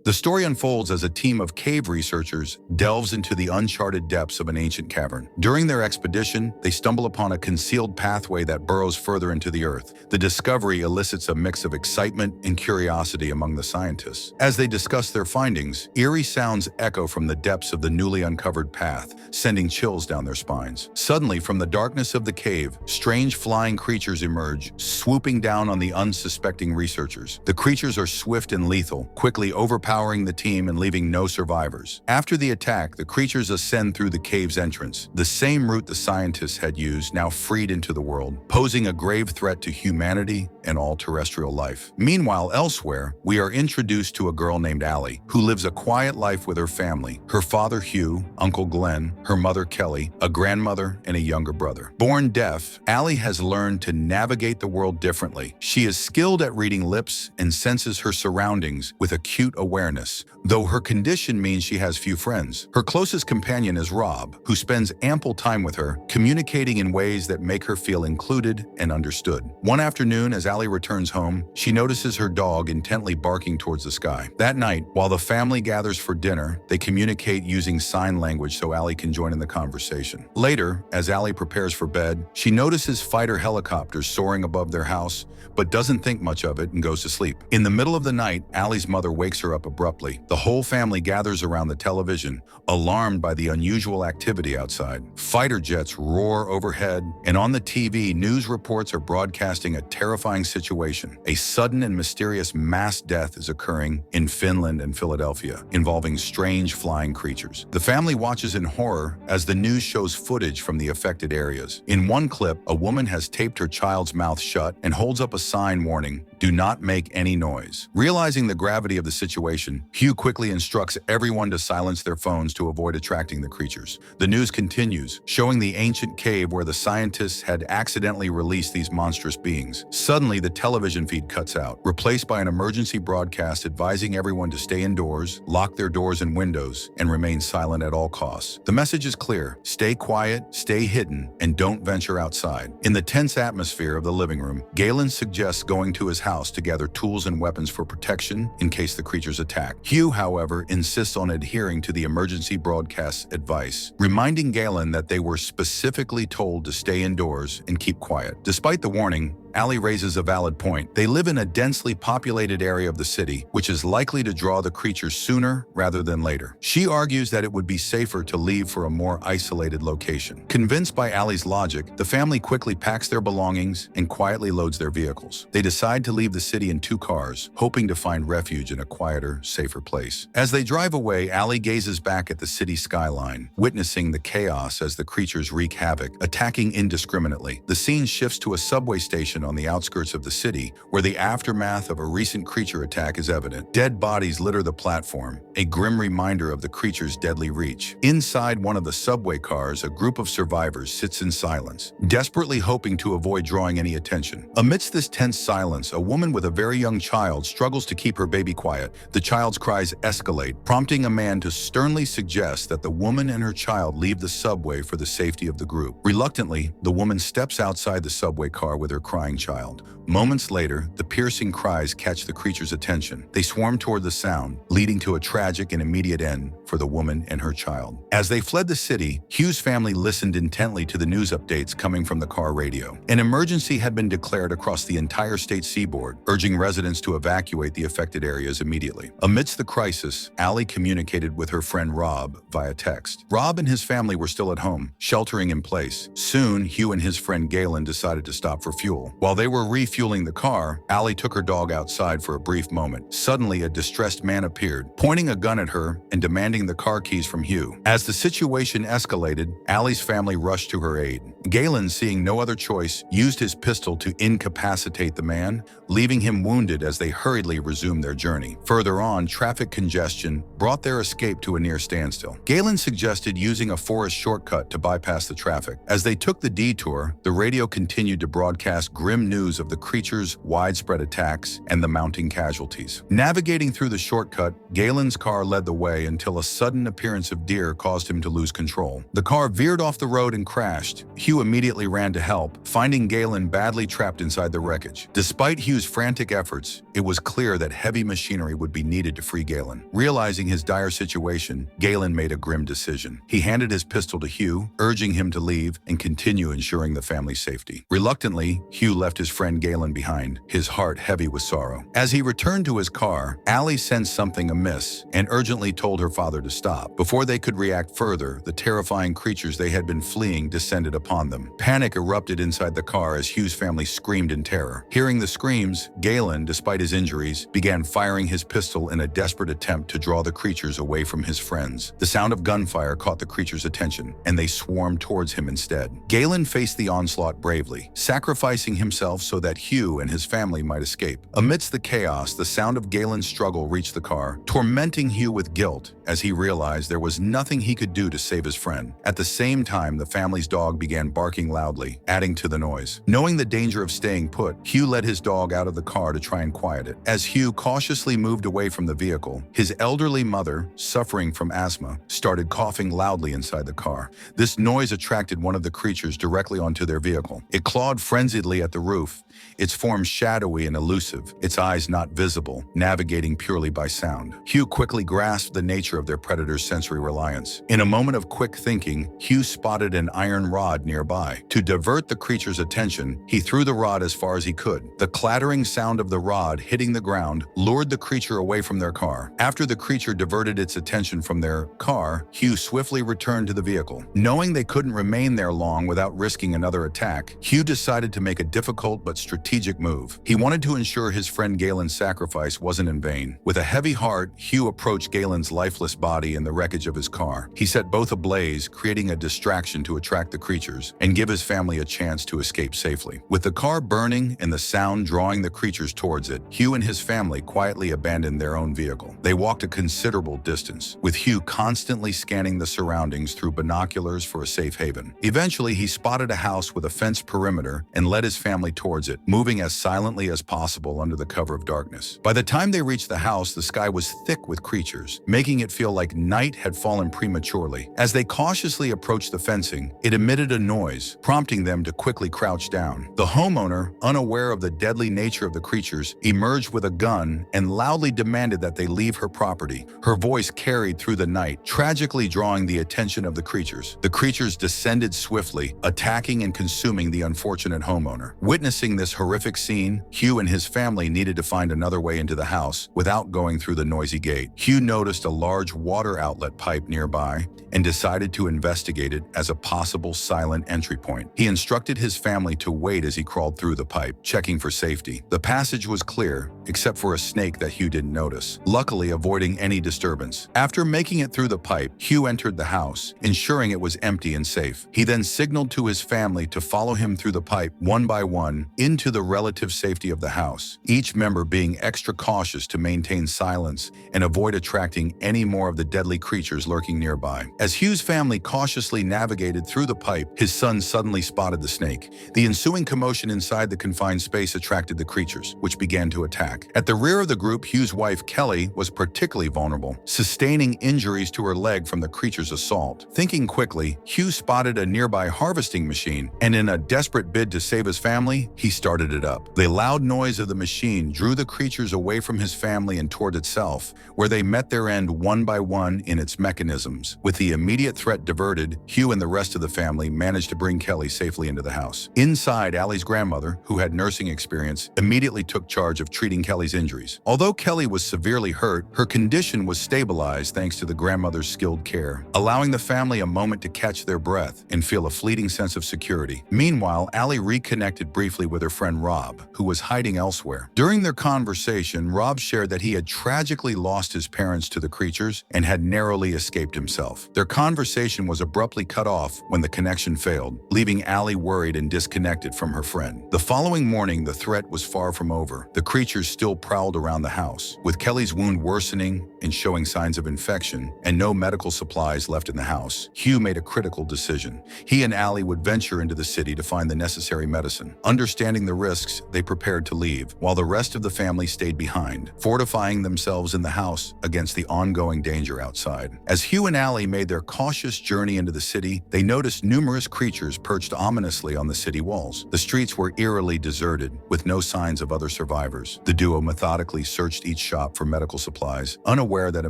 The story unfolds as a team of cave researchers delves into the uncharted depths of an ancient cavern. During their expedition, they stumble upon a concealed pathway that burrows further into the earth. The discovery elicits a mix of excitement and curiosity among the scientists. As they discuss their findings, eerie sounds echo from the depths of the newly uncovered path, sending chills down their spines. Suddenly, from the darkness of the cave, strange flying creatures emerge, swooping down on the unsuspecting researchers. The creatures are swift and lethal, quickly overpowering the team and leaving no survivors. After the attack, the creatures ascend through the cave's entrance, the same route the scientists had used, now freed into the world, posing a grave threat to humanity and all terrestrial life. Meanwhile, elsewhere, we are introduced to a girl named Allie, who lives a quiet life with her family, her father Hugh, Uncle Glenn, her mother Kelly, a grandmother, and a younger brother. Born deaf, Allie has learned to navigate the world differently. She is skilled at reading lips and senses her surroundings with acute awareness, though her condition means she has few friends. Her closest companion is Rob, who spends ample time with her, communicating in ways that make her feel included and understood. One afternoon, as Allie returns home, she notices her dog intently barking towards the sky. That night, while the family gathers for dinner, they communicate using sign language so Allie can join in the conversation. Later, as Allie prepares for bed, she notices fighter helicopters soaring above their house, but doesn't think much of it and goes to sleep. In the middle of the night, Allie's mother wakes her up abruptly. The whole family gathers around the television, alarmed by the unusual activity outside. Fighter jets roar overhead, and on the TV, news reports are broadcasting a terrifying situation. A sudden and mysterious mass death is occurring in Finland and Philadelphia, involving strange flying creatures. The family watches in horror as the news shows footage from the affected areas. In one clip, a woman has taped her child's mouth shut and holds up a sign warning, "Do not make any noise." Realizing the gravity of the situation, Hugh quickly instructs everyone to silence their phones to avoid attracting the creatures. The news continues, showing the ancient cave where the scientists had accidentally released these monstrous beings. Suddenly, the television feed cuts out, replaced by an emergency broadcast advising everyone to stay indoors, lock their doors and windows, and remain silent at all costs. The message is clear: stay quiet, stay hidden, and don't venture outside. In the tense atmosphere of the living room, Galen suggests going to his house to gather tools and weapons for protection in case the creatures attack. Hugh, however, insists on adhering to the emergency broadcast's advice, reminding Galen that they were specifically told to stay indoors and keep quiet. Despite the warning, Allie raises a valid point. They live in a densely populated area of the city, which is likely to draw the creatures sooner rather than later. She argues that it would be safer to leave for a more isolated location. Convinced by Allie's logic, the family quickly packs their belongings and quietly loads their vehicles. They decide to leave the city in 2 cars, hoping to find refuge in a quieter, safer place. As they drive away, Allie gazes back at the city skyline, witnessing the chaos as the creatures wreak havoc, attacking indiscriminately. The scene shifts to a subway station on the outskirts of the city, where the aftermath of a recent creature attack is evident. Dead bodies litter the platform, a grim reminder of the creature's deadly reach. Inside one of the subway cars, a group of survivors sits in silence, desperately hoping to avoid drawing any attention. Amidst this tense silence, a woman with a very young child struggles to keep her baby quiet. The child's cries escalate, prompting a man to sternly suggest that the woman and her child leave the subway for the safety of the group. Reluctantly, the woman steps outside the subway car with her crying child. Moments later, the piercing cries catch the creature's attention. They swarm toward the sound, leading to a tragic and immediate end for the woman and her child. As they fled the city, Hugh's family listened intently to the news updates coming from the car radio. An emergency had been declared across the entire state seaboard, urging residents to evacuate the affected areas immediately. Amidst the crisis, Allie communicated with her friend Rob via text. Rob and his family were still at home, sheltering in place. Soon, Hugh and his friend Galen decided to stop for fuel. While they were refueling the car, Allie took her dog outside for a brief moment. Suddenly, a distressed man appeared, pointing a gun at her and demanding the car keys from Hugh. As the situation escalated, Allie's family rushed to her aid. Galen, seeing no other choice, used his pistol to incapacitate the man, leaving him wounded as they hurriedly resumed their journey. Further on, traffic congestion brought their escape to a near standstill. Galen suggested using a forest shortcut to bypass the traffic. As they took the detour, the radio continued to broadcast grim grim news of the creatures' widespread attacks and the mounting casualties. Navigating through the shortcut, Galen's car led the way until a sudden appearance of deer caused him to lose control. The car veered off the road and crashed. Hugh immediately ran to help, finding Galen badly trapped inside the wreckage. Despite Hugh's frantic efforts, it was clear that heavy machinery would be needed to free Galen. Realizing his dire situation, Galen made a grim decision. He handed his pistol to Hugh, urging him to leave and continue ensuring the family's safety. Reluctantly, Hugh left his friend Galen behind, his heart heavy with sorrow. As he returned to his car, Allie sensed something amiss and urgently told her father to stop. Before they could react further, the terrifying creatures they had been fleeing descended upon them. Panic erupted inside the car as Hugh's family screamed in terror. Hearing the screams, Galen, despite his injuries, began firing his pistol in a desperate attempt to draw the creatures away from his friends. The sound of gunfire caught the creatures' attention, and they swarmed towards him instead. Galen faced the onslaught bravely, sacrificing himself so that Hugh and his family might escape. Amidst the chaos, the sound of Galen's struggle reached the car, tormenting Hugh with guilt as he realized there was nothing he could do to save his friend. At the same time, the family's dog began barking loudly, adding to the noise. Knowing the danger of staying put, Hugh led his dog out of the car to try and quiet it. As Hugh cautiously moved away from the vehicle, his elderly mother, suffering from asthma, started coughing loudly inside the car. This noise attracted one of the creatures directly onto their vehicle. It clawed frenziedly at the roof, its form shadowy and elusive, its eyes not visible, navigating purely by sound. Hugh quickly grasped the nature of their predator's sensory reliance. In a moment of quick thinking, Hugh spotted an iron rod nearby. To divert the creature's attention, he threw the rod as far as he could. The clattering sound of the rod hitting the ground lured the creature away from their car. After the creature diverted its attention from their car, Hugh swiftly returned to the vehicle. Knowing they couldn't remain there long without risking another attack, Hugh decided to make a difficult but strategic move. He wanted to ensure his friend Galen's sacrifice wasn't in vain. With a heavy heart, Hugh approached Galen's lifeless body in the wreckage of his car. He set both ablaze, creating a distraction to attract the creatures and give his family a chance to escape safely. With the car burning and the sound drawing the creatures towards it, Hugh and his family quietly abandoned their own vehicle. They walked a considerable distance, with Hugh constantly scanning the surroundings through binoculars for a safe haven. Eventually, he spotted a house with a fenced perimeter and led his family towards it, moving as silently as possible under the cover of darkness. By the time they reached the house, the sky was thick with creatures, making it feel like night had fallen prematurely. As they cautiously approached the fencing, it emitted a noise, prompting them to quickly crouch down. The homeowner, unaware of the deadly nature of the creatures, emerged with a gun and loudly demanded that they leave her property. Her voice carried through the night, tragically drawing the attention of the creatures. The creatures descended swiftly, attacking and consuming the unfortunate homeowner. Witnessing this horrific scene, Hugh and his family needed to find another way into the house without going through the noisy gate. Hugh noticed a large water outlet pipe nearby and decided to investigate it as a possible silent entry point. He instructed his family to wait as he crawled through the pipe, checking for safety. The passage was clear, except for a snake that Hugh didn't notice, luckily avoiding any disturbance. After making it through the pipe, Hugh entered the house, ensuring it was empty and safe. He then signaled to his family to follow him through the pipe one by one into the relative safety of the house, each member being extra cautious to maintain silence and avoid attracting any more of the deadly creatures lurking nearby. As Hugh's family cautiously navigated through the pipe, his son suddenly spotted the snake. The ensuing commotion inside the confined space attracted the creatures, which began to attack. At the rear of the group, Hugh's wife, Kelly, was particularly vulnerable, sustaining injuries to her leg from the creature's assault. Thinking quickly, Hugh spotted a nearby harvesting machine, and in a desperate bid to save his family, he started it up. The loud noise of the machine drew the creatures away from his family and toward itself, where they met their end one by one in its mechanisms. With the immediate threat diverted, Hugh and the rest of the family managed to bring Kelly safely into the house. Inside, Allie's grandmother, who had nursing experience, immediately took charge of treating Kelly's injuries. Although Kelly was severely hurt, her condition was stabilized thanks to the grandmother's skilled care, allowing the family a moment to catch their breath and feel a fleeting sense of security. Meanwhile, Allie reconnected briefly with her friend Rob, who was hiding elsewhere. During their conversation, Rob shared that he had tragically lost his parents to the creatures and had narrowly escaped himself. Their conversation was abruptly cut off when the connection failed, leaving Allie worried and disconnected from her friend. The following morning, the threat was far from over. The creatures still prowled around the house. With Kelly's wound worsening and showing signs of infection, and no medical supplies left in the house, Hugh made a critical decision. He and Allie would venture into the city to find the necessary medicine. Understanding the risks, they prepared to leave, while the rest of the family stayed behind, fortifying themselves in the house against the ongoing danger outside. As Hugh and Allie made their cautious journey into the city, they noticed numerous creatures perched ominously on the city walls. The streets were eerily deserted, with no signs of other survivors. The duo methodically searched each shop for medical supplies, unaware that a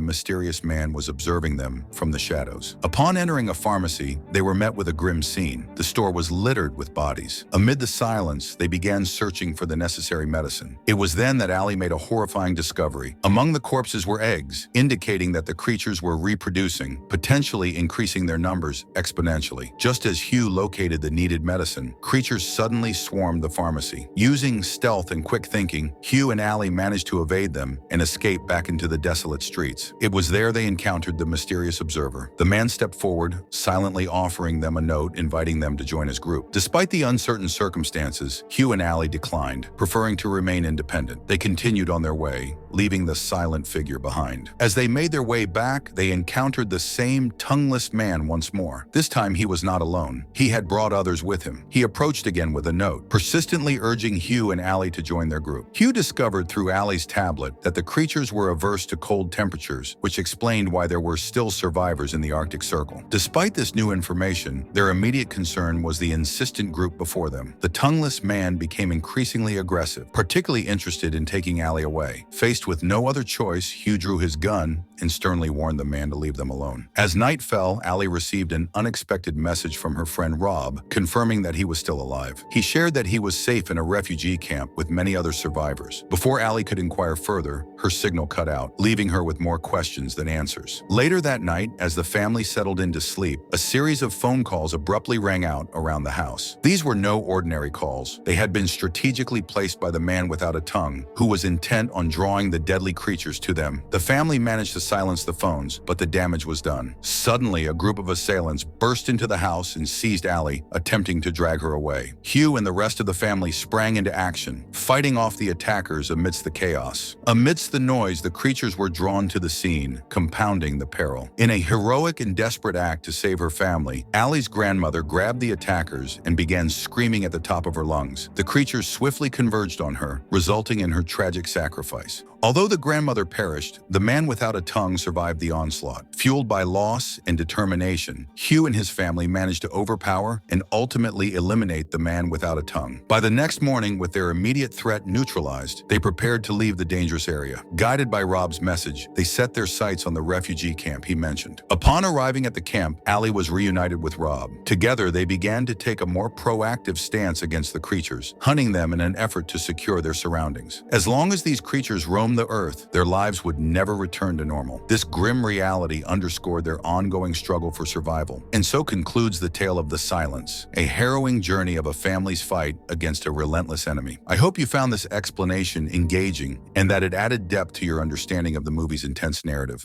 mysterious man was observing them from the shadows. Upon entering a pharmacy, they were met with a grim scene. The store was littered with bodies. Amid the silence, they began searching for the necessary medicine. It was then that Allie made a horrifying discovery. Among the corpses were eggs, indicating that the creatures were reproducing, potentially increasing their numbers exponentially. Just as Hugh located the needed medicine, creatures suddenly swarmed the pharmacy. Using stealth and quick thinking, Hugh and Allie managed to evade them and escape back into the desolate streets. It was there they encountered the mysterious observer. The man stepped forward, silently offering them a note inviting them to join his group. Despite the uncertain circumstances, Hugh and Allie declined, preferring to remain independent. They continued on their way, leaving the silent figure behind. As they made their way back, they encountered the same tongueless man once more. This time he was not alone. He had brought others with him. He approached again with a note, persistently urging Hugh and Allie to join their group. Hugh discovered through Allie's tablet that the creatures were averse to cold temperatures, which explained why there were still survivors in the Arctic Circle. Despite this new information, their immediate concern was the insistent group before them. The tongueless man became increasingly aggressive, particularly interested in taking Allie away. Faced with no other choice, Hugh drew his gun and sternly warned the man to leave them alone. As night fell, Allie received an unexpected message from her friend Rob, confirming that he was still alive. He shared that he was safe in a refugee camp with many other survivors. Before Allie could inquire further, her signal cut out, leaving her with more questions than answers. Later that night, as the family settled into sleep, a series of phone calls abruptly rang out around the house. These were no ordinary calls. They had been strategically placed by the man without a tongue, who was intent on drawing the deadly creatures to them. The family managed to silence the phones, but the damage was done. Suddenly, a group of assailants burst into the house and seized Allie, attempting to drag her away. Hugh and the rest of the family sprang into action, fighting off the attackers amidst the chaos. Amidst the noise, the creatures were drawn to the scene, compounding the peril. In a heroic and desperate act to save her family, Allie's grandmother grabbed the attackers and began screaming at the top of her lungs. The creatures swiftly converged on her, resulting in her tragic sacrifice. Although the grandmother perished, the man without a tongue survived the onslaught. Fueled by loss and determination, Hugh and his family managed to overpower and ultimately eliminate the man without a tongue. By the next morning, with their immediate threat neutralized, they prepared to leave the dangerous area. Guided by Rob's message, they set their sights on the refugee camp he mentioned. Upon arriving at the camp, Allie was reunited with Rob. Together, they began to take a more proactive stance against the creatures, hunting them in an effort to secure their surroundings. As long as these creatures roamed the earth, their lives would never return to normal. This grim reality underscored their ongoing struggle for survival. And so concludes the tale of The Silence, a harrowing journey of a family's fight against a relentless enemy. I hope you found this explanation engaging and that it added depth to your understanding of the movie's intense narrative.